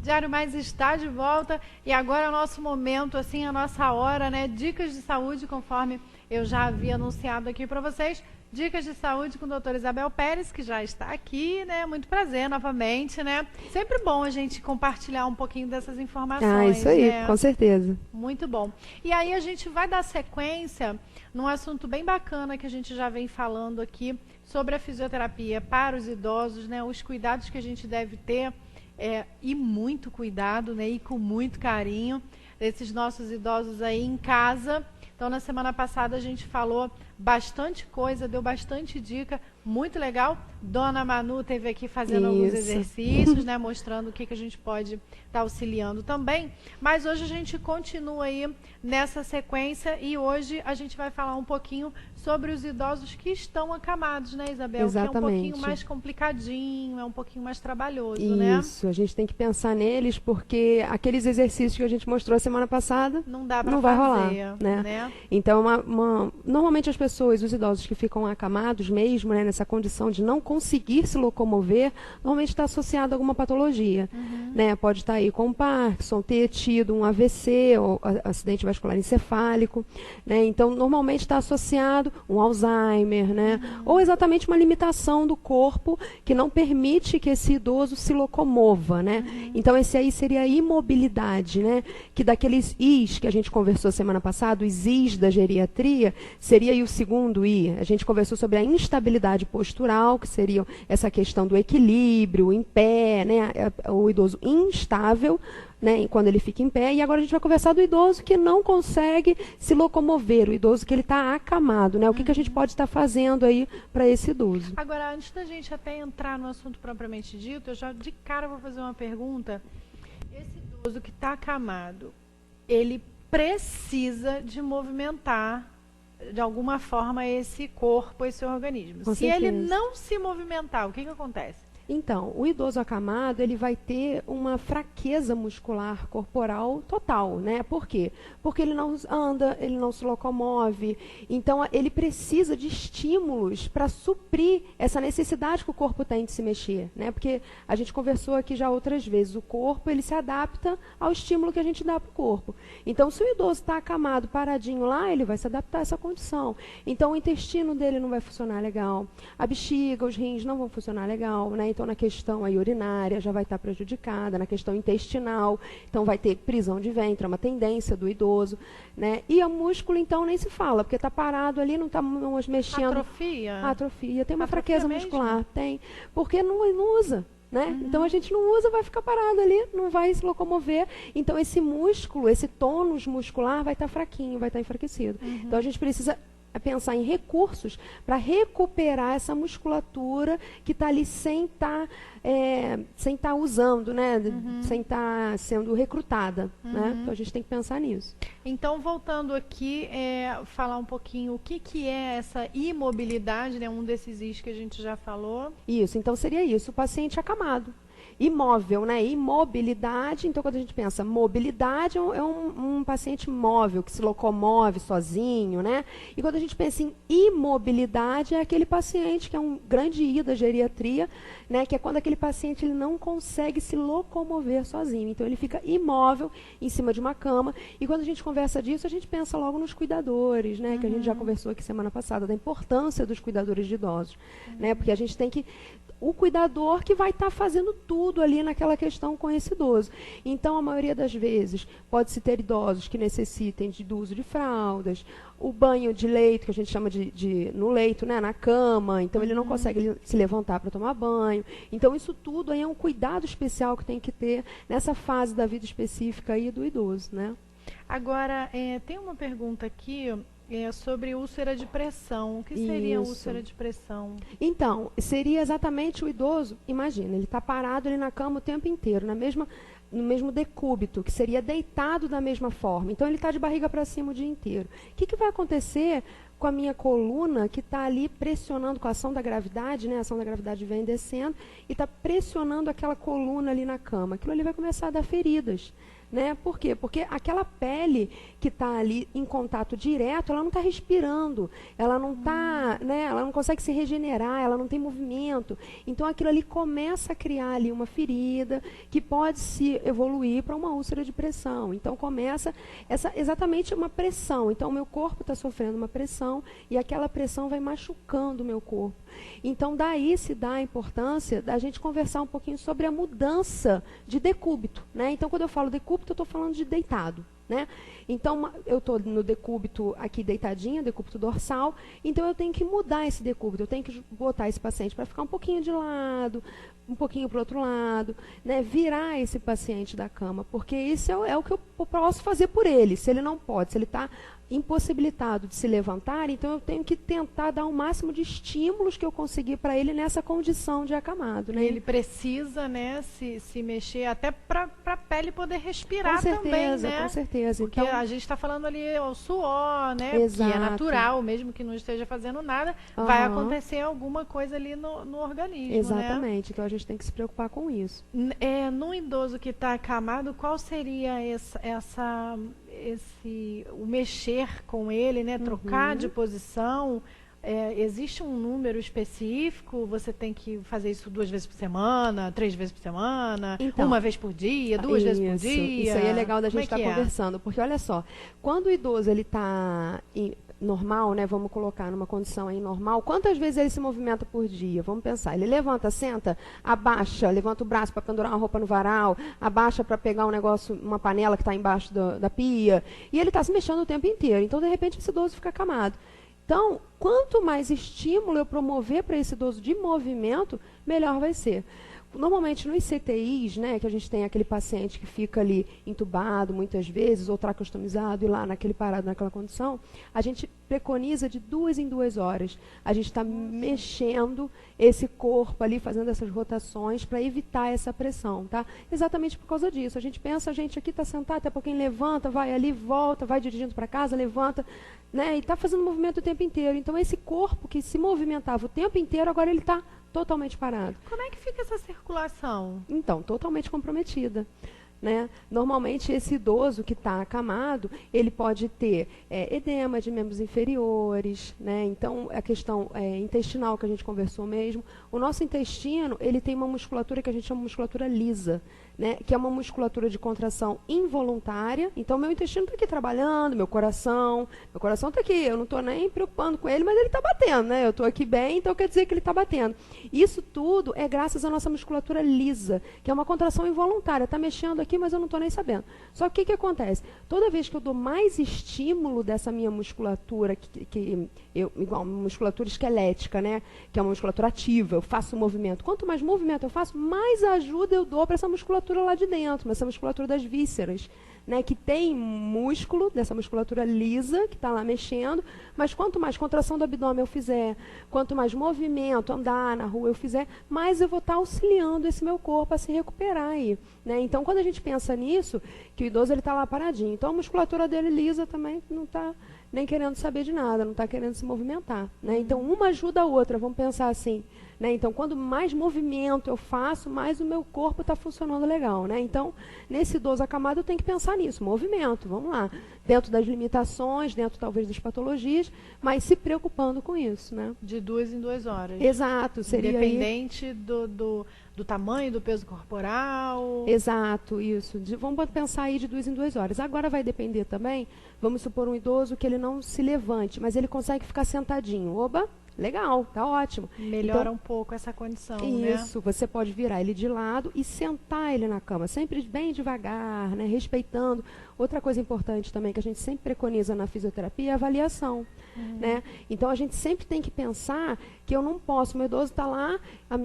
Diário Mais está de volta e agora é o nosso momento, assim, a nossa hora, né? Dicas de saúde, conforme eu já havia anunciado aqui para vocês. Dicas de saúde com a doutora Isabel Pérez, que já está aqui, né? Muito prazer novamente, né? Sempre bom a gente compartilhar um pouquinho dessas informações, isso aí, né? com certeza. Muito bom. E aí a gente vai dar sequência num assunto bem bacana que a gente já vem falando aqui sobre a fisioterapia para os idosos, né? Os cuidados que a gente deve ter e muito cuidado, né? E com muito carinho desses nossos idosos aí em casa. Então, na semana passada a gente falou bastante coisa, deu bastante dica, muito legal. Dona Manu esteve aqui fazendo alguns exercícios, né, mostrando o que a gente pode estar auxiliando também. Mas hoje a gente continua aí nessa sequência e hoje a gente vai falar um pouquinho sobre os idosos que estão acamados, né, Isabel? Exatamente. Que é um pouquinho mais complicadinho, é um pouquinho mais trabalhoso, né? Isso, a gente tem que pensar neles porque aqueles exercícios que a gente mostrou a semana passada não dá para não vai fazer, rolar, né? né? Então, normalmente as pessoas, os idosos que ficam acamados mesmo, né, nessa condição de não conseguir se locomover, normalmente está associado a alguma patologia, né? Pode estar aí com Parkinson, ter tido um AVC, ou acidente vascular encefálico, né? Então, normalmente está associado um Alzheimer, né? Ou exatamente uma limitação do corpo que não permite que esse idoso se locomova, né? Então, esse aí seria a imobilidade, né? Que daqueles Is que a gente conversou semana passada, os Is da geriatria, seria aí o segundo I. A gente conversou sobre a instabilidade postural, que seria essa questão do equilíbrio em pé, né? O idoso instável, né, quando ele fica em pé, e agora a gente vai conversar do idoso que não consegue se locomover, o idoso que ele está acamado, né? O que a gente pode estar fazendo aí para esse idoso? Agora, antes da gente até entrar no assunto propriamente dito, eu já de cara vou fazer uma pergunta. Esse idoso que está acamado, ele precisa de movimentar de alguma forma esse corpo, esse organismo. Com Se ele certeza. não se movimentar, o que acontece? Então, o idoso acamado, ele vai ter uma fraqueza muscular corporal total, né? Por quê? Porque ele não anda, ele não se locomove. Então, ele precisa de estímulos para suprir essa necessidade que o corpo tem de se mexer, né? Porque a gente conversou aqui já outras vezes, o corpo, ele se adapta ao estímulo que a gente dá para o corpo. Então, se o idoso está acamado, paradinho lá, ele vai se adaptar a essa condição. Então, o intestino dele não vai funcionar legal, a bexiga, os rins não vão funcionar legal, né? Então, na questão aí urinária já vai estar prejudicada, na questão intestinal, então vai ter prisão de ventre, é uma tendência do idoso, né? E o músculo, então, nem se fala, porque está parado ali, não está mexendo. Atrofia? Atrofia. Tem uma Atrofia fraqueza mesmo? muscular, tem. Porque não usa. Né? Então a gente não usa, vai ficar parado ali, não vai se locomover. Então esse músculo, esse tônus muscular vai estar fraquinho, vai estar enfraquecido. Então a gente precisa pensar em recursos para recuperar essa musculatura que está ali sem estar usando, né? Sem estar sendo recrutada. Né? Então a gente tem que pensar nisso. Então, voltando aqui, falar um pouquinho o que é essa imobilidade, né? Um desses Is que a gente já falou. Isso, então seria isso, o paciente acamado. Imóvel, né? Imobilidade, então quando a gente pensa mobilidade, é um paciente móvel, que se locomove sozinho, né? E quando a gente pensa em imobilidade, é aquele paciente que é um grande I da geriatria, né? Que é quando aquele paciente ele não consegue se locomover sozinho. Então ele fica imóvel em cima de uma cama. E quando a gente conversa disso, a gente pensa logo nos cuidadores, né? Que a gente já conversou aqui semana passada, da importância dos cuidadores de idosos, né? Porque a gente tem que o cuidador que vai estar fazendo tudo ali naquela questão com esse idoso. Então, a maioria das vezes, pode-se ter idosos que necessitem do uso de fraldas, o banho de leito, que a gente chama no leito, né, na cama, então ele não consegue se levantar para tomar banho. Então, isso tudo aí é um cuidado especial que tem que ter nessa fase da vida específica aí do idoso, né? Agora, tem uma pergunta aqui sobre úlcera de pressão. O que seria úlcera de pressão? Então, seria exatamente o idoso, imagina, ele está parado ali na cama o tempo inteiro, no mesmo decúbito, que seria deitado da mesma forma. Então, ele está de barriga para cima o dia inteiro. O que vai acontecer com a minha coluna que está ali pressionando com a ação da gravidade, né? A ação da gravidade vem descendo e está pressionando aquela coluna ali na cama. Aquilo ali vai começar a dar feridas. Né? Por quê? Porque aquela pele que está ali em contato direto, ela não está respirando, ela não está, né? Ela não consegue se regenerar, ela não tem movimento. Então aquilo ali começa a criar ali uma ferida que pode se evoluir para uma úlcera de pressão. Então começa exatamente uma pressão. Então o meu corpo está sofrendo uma pressão e aquela pressão vai machucando o meu corpo. Então daí se dá a importância da gente conversar um pouquinho sobre a mudança de decúbito, né? Então quando eu falo decúbito, eu estou falando de deitado, né? Então, eu estou no decúbito aqui deitadinha, decúbito dorsal, então eu tenho que mudar esse decúbito, eu tenho que botar esse paciente para ficar um pouquinho de lado, um pouquinho para o outro lado, né? Virar esse paciente da cama, porque isso é o que eu posso fazer por ele. Se ele não pode, se ele está impossibilitado de se levantar, então eu tenho que tentar dar o máximo de estímulos que eu conseguir para ele nessa condição de acamado, né? Ele precisa, né, se mexer até para a pele poder respirar com certeza, também, né? Com certeza. Porque então, a gente está falando ali o suor, né? Exato. Que é natural, mesmo que não esteja fazendo nada, vai acontecer alguma coisa ali no organismo, exatamente. né? Então a gente tem que se preocupar com isso. No idoso que está acamado, qual seria o mexer com ele, né? Trocar de posição? Existe um número específico? Você tem que fazer isso 2 vezes por semana, 3 vezes por semana, então, 1 vez por dia, 2 vezes por dia? Isso aí é legal da gente estar conversando, porque olha só, quando o idoso ele está normal, né, vamos colocar numa condição aí normal, quantas vezes ele se movimenta por dia? Vamos pensar, ele levanta, senta, abaixa, levanta o braço para pendurar uma roupa no varal, abaixa para pegar um negócio, uma panela que está embaixo da pia, e ele está se mexendo o tempo inteiro, então de repente esse idoso fica acamado. Então, quanto mais estímulo eu promover para esse idoso de movimento, melhor vai ser. Normalmente nos CTIs, né, que a gente tem aquele paciente que fica ali entubado muitas vezes, ou tracostomizado, e lá naquele parado naquela condição, a gente preconiza de 2 em 2 horas. A gente está mexendo esse corpo ali, fazendo essas rotações para evitar essa pressão, tá? Exatamente por causa disso. A gente pensa, a gente aqui está sentado, até pouquinho levanta, vai ali, volta, vai dirigindo para casa, levanta, né, e está fazendo movimento o tempo inteiro. Então esse corpo que se movimentava o tempo inteiro, agora ele está totalmente parado. Como é que fica essa circulação? Então, totalmente comprometida. Né? Normalmente, esse idoso que está acamado, ele pode ter edema de membros inferiores, né? Então, a questão intestinal que a gente conversou mesmo. O nosso intestino, ele tem uma musculatura que a gente chama de musculatura lisa, né? Que é uma musculatura de contração involuntária. Então, meu intestino está aqui trabalhando, meu coração está aqui, eu não estou nem preocupando com ele, mas ele está batendo, né? Eu estou aqui bem, então quer dizer que ele está batendo. Isso tudo é graças à nossa musculatura lisa, que é uma contração involuntária. Está mexendo aqui, mas eu não estou nem sabendo. Só que o que acontece? Toda vez que eu dou mais estímulo dessa minha musculatura, igual musculatura esquelética, né? Que é uma musculatura ativa, eu faço movimento. Quanto mais movimento eu faço, mais ajuda eu dou para essa musculatura lá de dentro, essa musculatura das vísceras, né? Que tem músculo, dessa musculatura lisa, que está lá mexendo, mas quanto mais contração do abdômen eu fizer, quanto mais movimento, andar na rua eu fizer, mais eu vou estar auxiliando esse meu corpo a se recuperar aí, né? Então, quando a gente pensa nisso, que o idoso está lá paradinho, então a musculatura dele lisa também não está nem querendo saber de nada, não está querendo se movimentar, né? Então, uma ajuda a outra, vamos pensar assim, né? Então, quando mais movimento eu faço, mais o meu corpo está funcionando legal, né? Então, nesse idoso acamado, eu tenho que pensar nisso, movimento, vamos lá. Dentro das limitações, dentro talvez das patologias, mas se preocupando com isso, né? De 2 em 2 horas. Exato. Seria independente do tamanho do peso corporal. Exato, isso. Vamos pensar aí de 2 em 2 horas. Agora vai depender também, vamos supor um idoso que ele não se levante, mas ele consegue ficar sentadinho. Oba! Legal, tá ótimo. Melhora um pouco essa condição, né? Isso, você pode virar ele de lado e sentar ele na cama, sempre bem devagar, né? Respeitando. Outra coisa importante também que a gente sempre preconiza na fisioterapia é a avaliação, né? Então, a gente sempre tem que pensar que eu não posso, meu idoso está lá,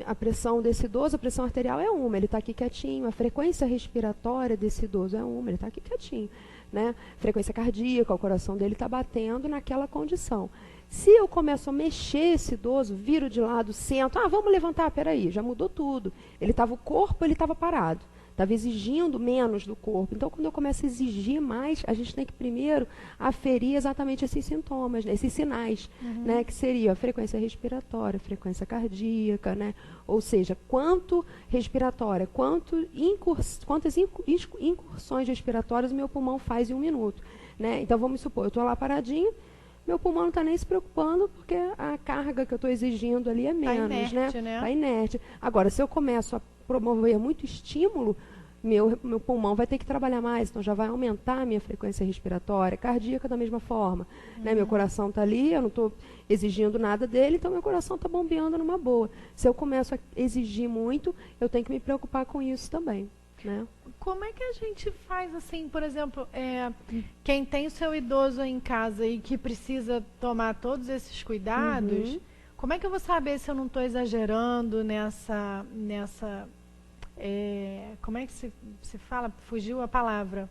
a pressão desse idoso, a pressão arterial é uma, ele está aqui quietinho, a frequência respiratória desse idoso é uma, ele está aqui quietinho, né? Frequência cardíaca, o coração dele está batendo naquela condição. Se eu começo a mexer esse idoso, viro de lado, sento, vamos levantar, peraí, já mudou tudo. O corpo ele estava parado, estava exigindo menos do corpo. Então, quando eu começo a exigir mais, a gente tem que primeiro aferir exatamente esses sintomas, né, esses sinais, né, que seria a frequência respiratória, a frequência cardíaca, né, ou seja, quanto respiratória, quantas incursões respiratórias o meu pulmão faz em 1 minuto. Né? Então, vamos supor, eu estou lá paradinho, meu pulmão não está nem se preocupando, porque a carga que eu estou exigindo ali é menos. Tá inerte, né? Tá inerte. Agora, se eu começo a promover muito estímulo, meu pulmão vai ter que trabalhar mais, então já vai aumentar a minha frequência respiratória, cardíaca da mesma forma. Né? Meu coração está ali, eu não estou exigindo nada dele, então meu coração está bombeando numa boa. Se eu começo a exigir muito, eu tenho que me preocupar com isso também. Né? Como é que a gente faz assim, por exemplo, quem tem o seu idoso em casa e que precisa tomar todos esses cuidados, como é que eu vou saber se eu não estou exagerando nessa como é que se fala? Fugiu a palavra.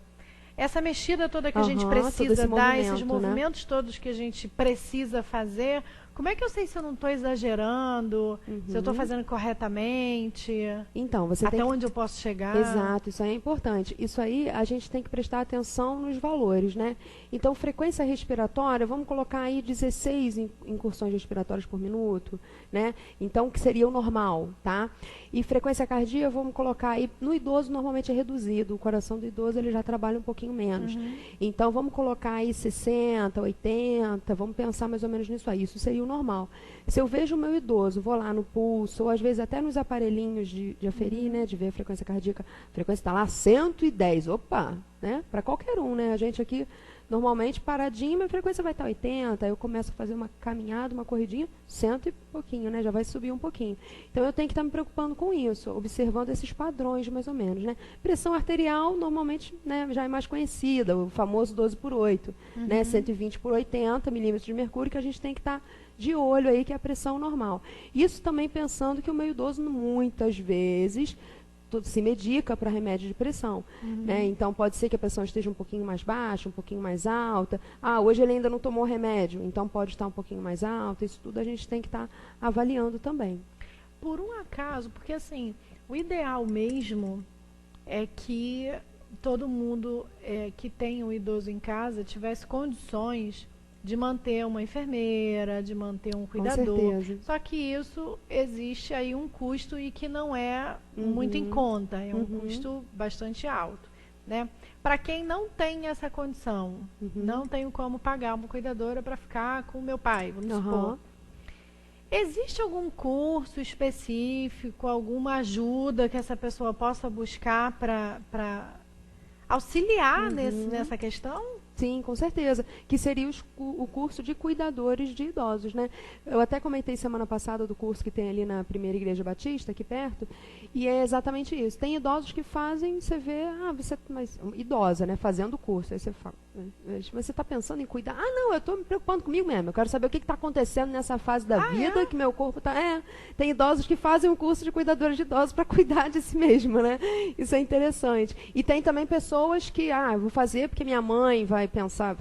Essa mexida toda que a gente precisa dar, esses movimentos todos que a gente precisa fazer, como é que eu sei se eu não estou exagerando, se eu estou fazendo corretamente? Então, você até tem onde eu posso chegar? Exato, isso aí é importante. Isso aí a gente tem que prestar atenção nos valores, né? Então, frequência respiratória, vamos colocar aí 16 incursões respiratórias por minuto, né? Então, que seria o normal, tá? E frequência cardíaca, vamos colocar aí, no idoso normalmente é reduzido, o coração do idoso ele já trabalha um pouquinho menos. Então, vamos colocar aí 60, 80, vamos pensar mais ou menos nisso aí. Isso seria o normal. Se eu vejo o meu idoso, vou lá no pulso, ou às vezes até nos aparelhinhos de aferir, né, de ver a frequência cardíaca, a frequência está lá 110, opa, né, para qualquer um, né, a gente aqui, normalmente, paradinho, minha frequência vai estar 80, aí eu começo a fazer uma caminhada, uma corridinha, 100 e pouquinho, né, já vai subir um pouquinho. Então, eu tenho que estar me preocupando com isso, observando esses padrões, mais ou menos, né. Pressão arterial, normalmente, né, já é mais conhecida, o famoso 12/8, né, 120/80 milímetros de mercúrio, que a gente tem que estar de olho aí, que é a pressão normal. Isso também pensando que o meu idoso, muitas vezes, se medica para remédio de pressão. Né? Então, pode ser que a pressão esteja um pouquinho mais baixa, um pouquinho mais alta. Ah, hoje ele ainda não tomou remédio, então pode estar um pouquinho mais alta. Isso tudo a gente tem que estar avaliando também. Por um acaso, porque assim, o ideal mesmo é que todo mundo que tem um idoso em casa tivesse condições de manter uma enfermeira, de manter um cuidador. Com certeza. Só que isso existe aí um custo e que não é muito em conta, é um custo bastante alto. Né? Para quem não tem essa condição, não tenho como pagar uma cuidadora para ficar com o meu pai, vamos supor. Existe algum curso específico, alguma ajuda que essa pessoa possa buscar para auxiliar nessa questão? Sim, com certeza. Que seria o curso de cuidadores de idosos, né? Eu até comentei semana passada do curso que tem ali na Primeira Igreja Batista, aqui perto, e é exatamente isso. Tem idosos que fazem, você vê, mas idosa, né? Fazendo o curso. Aí você fala, você está pensando em cuidar? Ah, não, eu estou me preocupando comigo mesmo. Eu quero saber o que está acontecendo nessa fase da vida, que meu corpo está... tem idosos que fazem um curso de cuidadores de idosos para cuidar de si mesmo, né? Isso é interessante. E tem também pessoas que, eu vou fazer porque minha mãe vai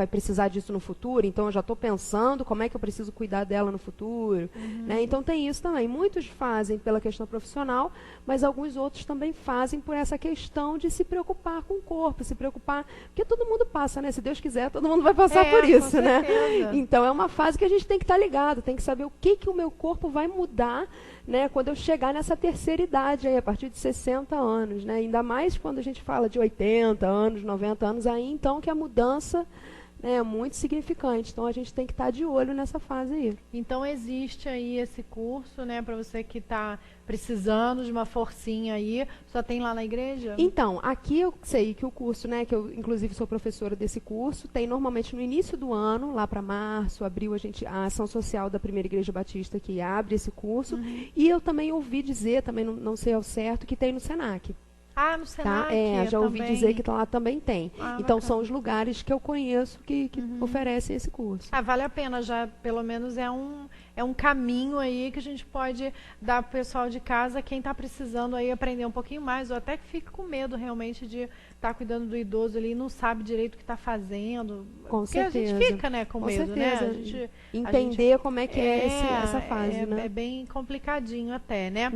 precisar disso no futuro, então eu já estou pensando como é que eu preciso cuidar dela no futuro. Né? Então tem isso também. Muitos fazem pela questão profissional, mas alguns outros também fazem por essa questão de se preocupar com o corpo, se preocupar, porque todo mundo passa, né? Se Deus quiser, todo mundo vai passar por isso, né? Então é uma fase que a gente tem que estar ligado, tem que saber o que o meu corpo vai mudar, né, quando eu chegar nessa terceira idade, aí, a partir de 60 anos. Né, ainda mais quando a gente fala de 80 anos, 90 anos, aí então que a mudança, né, é muito significante. Então a gente tem que estar de olho nessa fase aí. Então existe aí esse curso, né, para você que está precisando de uma forcinha aí, só tem lá na igreja? Então, aqui eu sei que o curso, né, que eu inclusive sou professora desse curso, tem normalmente no início do ano, lá para março, abril, a ação social da Primeira Igreja Batista que abre esse curso, e eu também ouvi dizer, também não sei ao certo, que tem no Senac. Ah, no Senac? Tá? Já ouvi dizer que lá também tem. Então, bacana. São os lugares que eu conheço que oferecem esse curso. Vale a pena, já pelo menos é um caminho aí que a gente pode dar para o pessoal de casa, quem está precisando aí aprender um pouquinho mais, ou até que fique com medo realmente de estar cuidando do idoso ali e não sabe direito o que está fazendo. Com certeza. Porque a gente fica, né, com medo, certeza. Né? Entender como é que é essa fase, né? É bem complicadinho até, né?